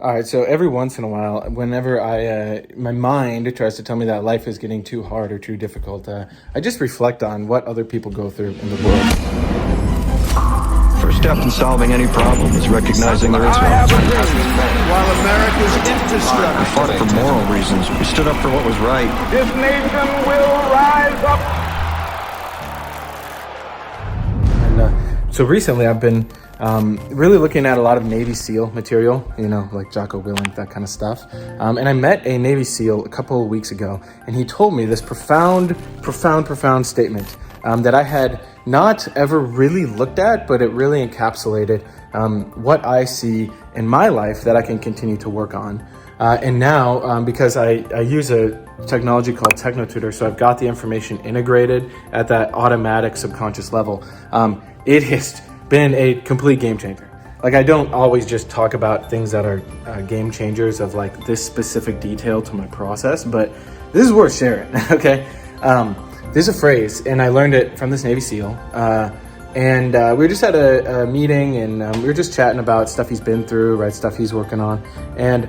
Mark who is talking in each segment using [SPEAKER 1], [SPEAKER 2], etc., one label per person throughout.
[SPEAKER 1] All right, so every once in a while, whenever my mind tries to tell me that life is getting too hard or too difficult, I just reflect on what other people go through in the world.
[SPEAKER 2] First step in solving any problem is recognizing there is no alternative.
[SPEAKER 3] While America's infrastructure
[SPEAKER 2] We fought for moral reasons. We stood up for what was right.
[SPEAKER 4] This nation will rise up.
[SPEAKER 1] And so recently I've been really looking at a lot of Navy SEAL material, like Jocko Willink, that kind of stuff. And I met a Navy SEAL a couple of weeks ago, and he told me this profound statement that I had not ever really looked at, but it really encapsulated what I see in my life that I can continue to work on. And now, because I use a technology called TechnoTutor, so I've got the information integrated at that automatic subconscious level, it has been a complete game changer. Like, I don't always just talk about things that are game changers of like this specific detail to my process, but this is worth sharing, okay? There's a phrase, and I learned it from this Navy SEAL, and we were just at a meeting, and we were just chatting about stuff he's been through, right, stuff he's working on, and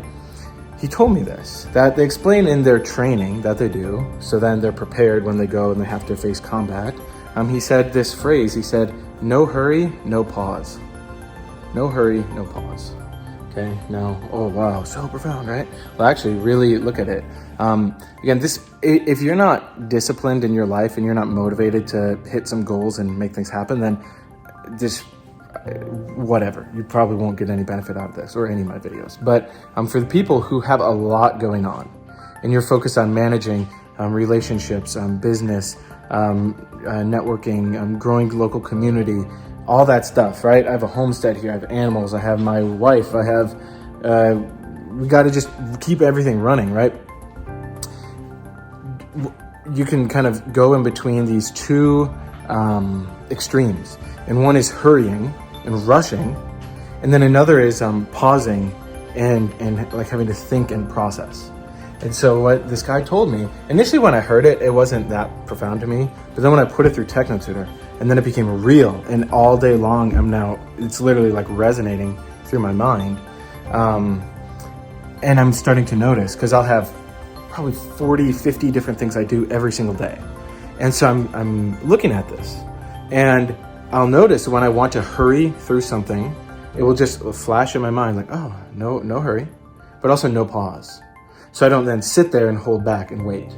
[SPEAKER 1] he told me this, that they explain in their training that they do, so then they're prepared when they go and they have to face combat. He said this phrase, he said, "No hurry, no pause." No hurry, no pause. Okay, now, oh wow, so profound, right? Well, actually, really look at it. Again, if you're not disciplined in your life and you're not motivated to hit some goals and make things happen, then whatever, you probably won't get any benefit out of this or any of my videos. But for the people who have a lot going on and you're focused on managing relationships, business, networking, growing local community, all that stuff, right? I have a homestead here, I have animals, I have my wife, we got to just keep everything running, right? You can kind of go in between these two extremes, and one is hurrying and rushing, and then another is pausing and like having to think and process. And so what this guy told me, initially when I heard it, it wasn't that profound to me. But then when I put it through TechnoTutor, and then it became real, and all day long, it's literally like resonating through my mind. And I'm starting to notice, because I'll have probably 40, 50 different things I do every single day. And so I'm looking at this, and I'll notice when I want to hurry through something, it will just flash in my mind like, oh, no hurry, but also no pause. So I don't then sit there and hold back and wait,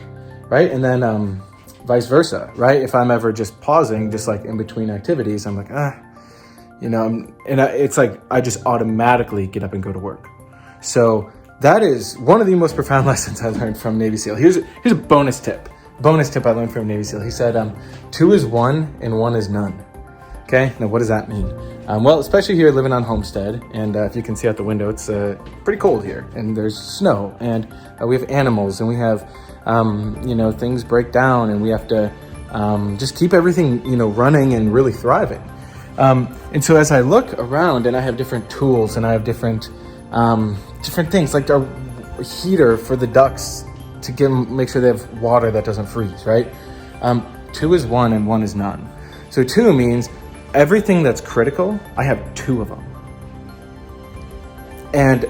[SPEAKER 1] right? And then vice versa, right? If I'm ever just pausing, just like in between activities, I'm like, it's like I just automatically get up and go to work. So that is one of the most profound lessons I learned from Navy SEAL. Here's a bonus tip I learned from Navy SEAL. He said, 2 is 1 and 1 is none. Okay, now what does that mean? Well, especially here living on Homestead, and if you can see out the window, it's pretty cold here, and there's snow, and we have animals, and we have, things break down, and we have to just keep everything, running and really thriving. And so as I look around, and I have different tools, and I have different things, like our heater for the ducks to make sure they have water that doesn't freeze, right? 2 is 1 and 1 is none. So 2 means everything that's critical, I have 2 of them. And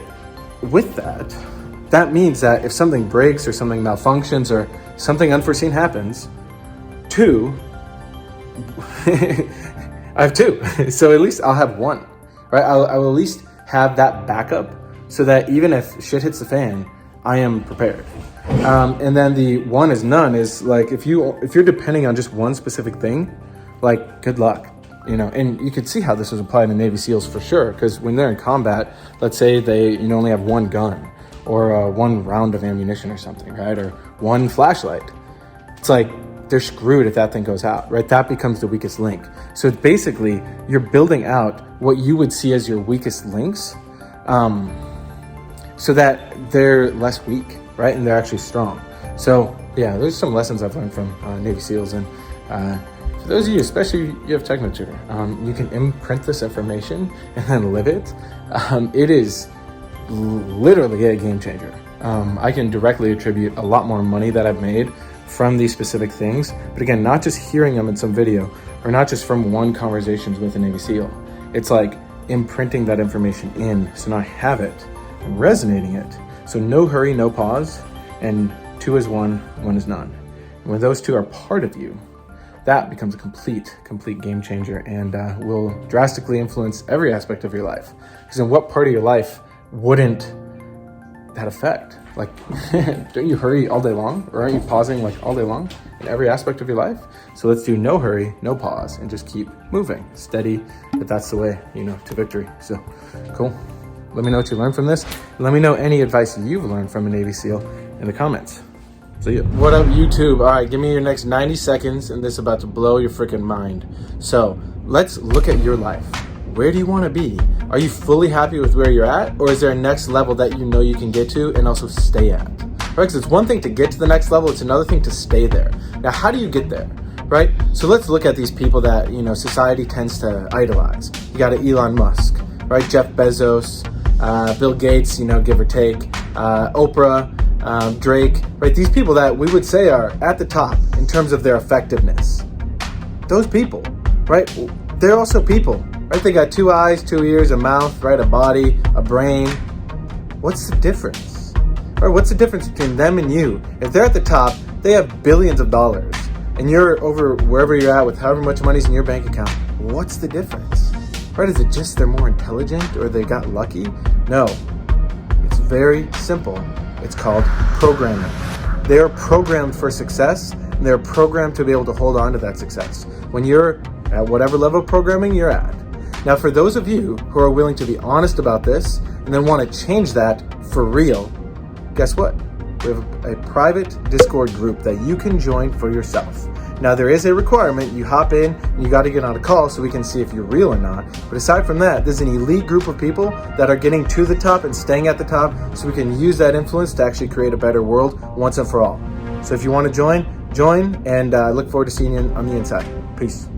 [SPEAKER 1] with that means that if something breaks or something malfunctions or something unforeseen happens, 2, I have 2. So at least I'll have 1, right? I will at least have that backup so that even if shit hits the fan, I am prepared. And then the 1 is none is like, if you're depending on just one specific thing, like, good luck. And you could see how this was applied to Navy SEALs for sure, because when they're in combat, let's say they only have 1 gun or 1 round of ammunition or something, right? Or 1 flashlight. It's like they're screwed if that thing goes out, right? That becomes the weakest link. So basically, you're building out what you would see as your weakest links so that they're less weak, right? And they're actually strong. So yeah, there's some lessons I've learned from Navy SEALs, and for those of you, especially if you have TechnoTutor, you can imprint this information and then live it. It is literally a game changer. I can directly attribute a lot more money that I've made from these specific things. But again, not just hearing them in some video or not just from one conversations with a Navy SEAL. It's like imprinting that information in. So now I have it. and resonating it. So no hurry, no pause, and 2 is 1, 1 is none. And when those 2 are part of you, that becomes a complete game changer and will drastically influence every aspect of your life. Because in what part of your life wouldn't that affect? Like, don't you hurry all day long? Or aren't you pausing like all day long in every aspect of your life? So let's do no hurry, no pause, and just keep moving, steady, but that's the way, to victory. So cool. Let me know what you learned from this. Let me know any advice you've learned from a Navy SEAL in the comments. See ya. What up, YouTube? All right, give me your next 90 seconds, and this is about to blow your freaking mind. So let's look at your life. Where do you want to be? Are you fully happy with where you're at, or is there a next level that you can get to and also stay at? Right? Because it's one thing to get to the next level, it's another thing to stay there. Now, how do you get there? Right? So let's look at these people that, society tends to idolize. You got Elon Musk, right? Jeff Bezos, Bill Gates, give or take, Oprah, Drake, right? These people that we would say are at the top in terms of their effectiveness. Those people, right? They're also people, right? They got 2 eyes, 2 ears, a mouth, right? A body, a brain. What's the difference? Right? What's the difference between them and you? If they're at the top, they have billions of dollars, and you're over wherever you're at with however much money's in your bank account. What's the difference? Right? Is it just they're more intelligent or they got lucky? No. It's very simple. It's called programming. They are programmed for success, and they're programmed to be able to hold on to that success when you're at whatever level of programming you're at. Now, for those of you who are willing to be honest about this and then want to change that for real, guess what? We have a private Discord group that you can join for yourself. Now, there is a requirement. You hop in and you got to get on a call so we can see if you're real or not. But aside from that, there's an elite group of people that are getting to the top and staying at the top so we can use that influence to actually create a better world once and for all. So if you want to join, and I look forward to seeing you on the inside. Peace.